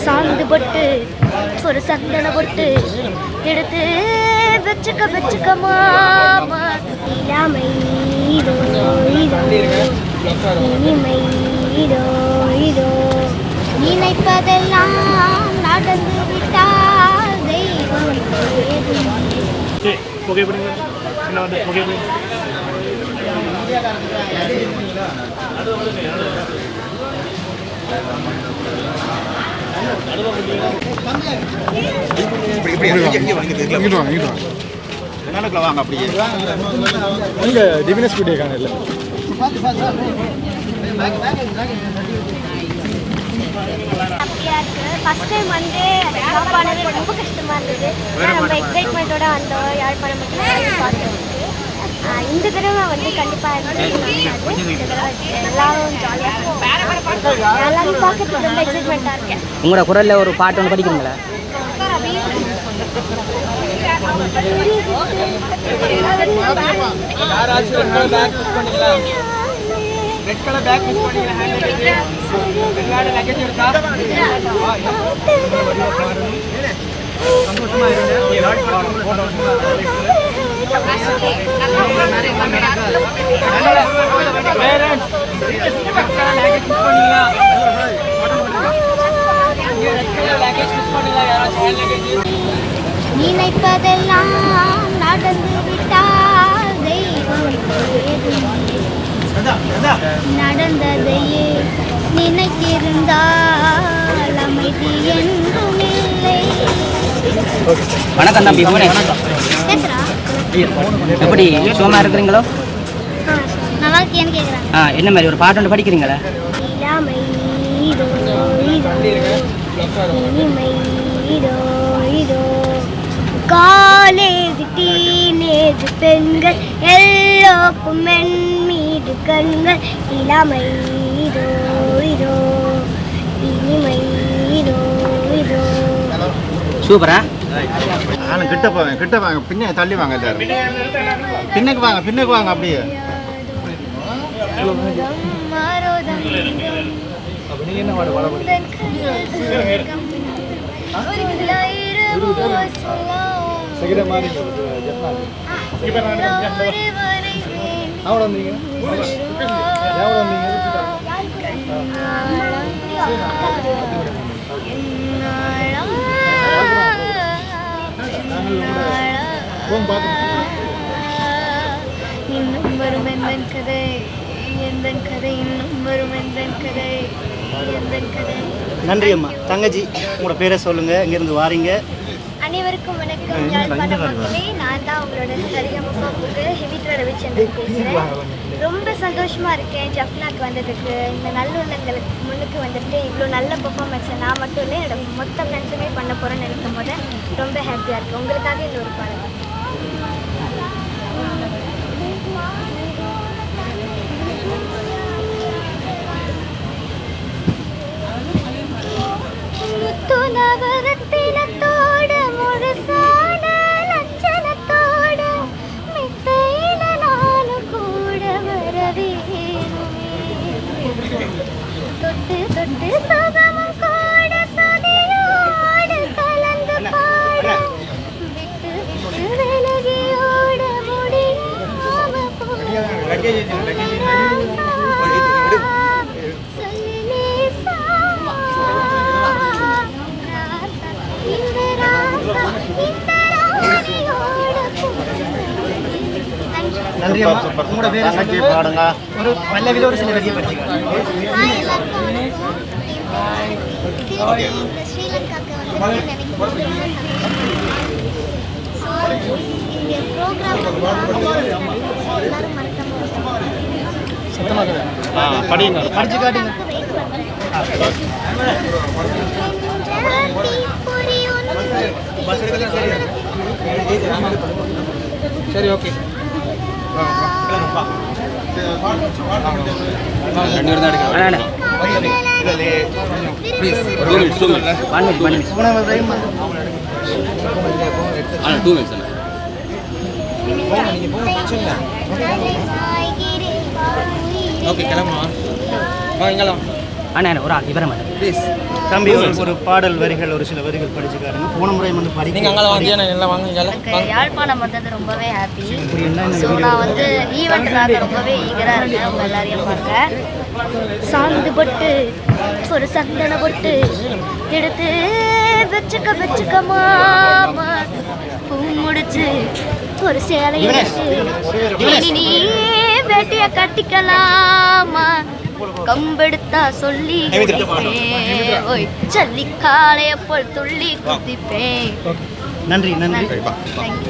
சாந்து பொட்டு ஒரு சந்தன பொட்டு எடுத்து வச்சுக்க மாமா. இளமை இதோ இதோ இனிமை இதோ இதோ நினைப்பதெல்லாம் நடந்து விட்டால் தெய்வம் வாங்க அப்படியே டிவினஸ் வீடியோ காணல ஹாப்பியாக இருக்குது. ஃபஸ்ட் டைம் வந்து ட்ராப் ஆனது ரொம்ப கஷ்டமாக இருந்தது. நம்ம எக்ஸைட்மெண்ட்டோட வந்தோம் யாழ்ப்பாணம் மட்டும் பார்த்துருக்கு. இந்த தடவை வந்து கண்டிப்பாக எல்லாரும் ஜாலியாக எல்லாரும் பார்க்கறதுக்கு ரொம்ப எக்ஸைட்மெண்ட்டாக இருக்கேன். உங்களோட குரலில் ஒரு பாட்டு ஒன்று படிக்கிறீங்களா? ரெட் கலர் பேக் மிஸ் பண்ணீங்க ஹேண்ட் லக்கேஜ் இருக்கா சந்தோஷமா இருங்க போட்டோ நினைப்பதெல்லாம் நடந்து விட்டால் தெய்வம் நடந்ததையே நினைத்திருந்தால் அமைதி என்றும் இல்லை. வணக்கம் தம்பி. எப்படி சுகமாக இருக்கிறீங்களோ? நல்லா இருக்கேன்னு கேட்குறாங்க. என்ன மாதிரி ஒரு பாட்டு ஒன்று படிக்கிறீங்களா? இளமை இதோ இதோ இனிமை இதோ இதோ காலேஜ் டீனேஜ் பெண்கள் எல்லோருக்கும் மென் மீது கண்கள் இளமை இதோ இதோ இனிமை இதோ இதோ. சூப்பரா. கிட்ட வாங்க பின்ன தள்ளி வாங்க எல்லாரும் பின்னுக்கு வாங்க அப்படியே இன்னும் வரும் எந்தன் கதை எந்தன் கதை இன்னும் வரும் எந்தன் கதை எந்தன் கதை. நன்றி அம்மா. தங்கச்சி உங்களோட பேரை சொல்லுங்க, இங்கிருந்து வாரீங்க. அனைவருக்கும் வணக்கம். யாழ்ப்பாணம் மக்களே, நான் தான் உங்களோட சரிகமப்பாவுக்கு ஹெவித்ரா ரவிச்சந்திரன் பேசுகிறேன். ரொம்ப சந்தோஷமாக இருக்கேன் ஜப்னாக்கு வந்ததுக்கு. இந்த நல்லுள்ளங்களுக்கு முன்னுக்கு வந்துட்டு இவ்வளோ நல்ல பெர்ஃபார்மன்ஸை நான் மட்டும் இல்லை என்னோட மொத்த ஃப்ரெண்ட்ஸுமே பண்ண போகிறேன்னு நினைக்கும் போது ரொம்ப ஹாப்பியாக இருக்குது. உங்களுக்காக இந்த ஒரு பாடம். நவரத்தினத்தோட முழுசான லட்சணத்தோட மித்தையில நானும் கூட வரவேணுமே. தொட்டு தொட்டு சுகமும் கூட சொதியோடு கலந்து பாட விட்டு விட்டு விலகியோட முடியாம போட நன்றி அம்மா. உங்களோட பேரை பாடுங்க. ஒரு பல்லவியில் ஒரு சில வரியை படிச்சுக்கலாம். ஸ்ரீலங்காக்கு வந்து படிச்சு காட்டுங்க. சரி ஓகே. ஓகே கிளம்புமா வாங்கலாம். அண்ணா ஒரு ஆள் விவரம் அது தம்பி ஒரு பாடல் வரிகள் ஒரு சில வரிகள் படிச்சுக்காருங்க. போன முறை வந்து எனக்கு யாழ்ப்பாணம் வந்தது ரொம்பவே ஹாப்பி. ஸோ நான் வந்து ஈவெண்ட்டுக்காக ரொம்பவே ஈகராக இருக்கேன் உங்கள் எல்லாரையும் பார்க்க. சாந்து பொட்டு ஒரு சந்தன பொட்டு எடுத்து வச்சுக்க மாமா, பூ முடிச்சு ஒரு சேலையை எடுத்து நீ வேட்டிய கட்டிக்கலாமா, கம்பெடுத்தா சொல்லி குதிப்பேன், ஓய் சல்லி காளைய போல் துள்ளி குதிப்பேன். நன்றி. தேங்க்யூ.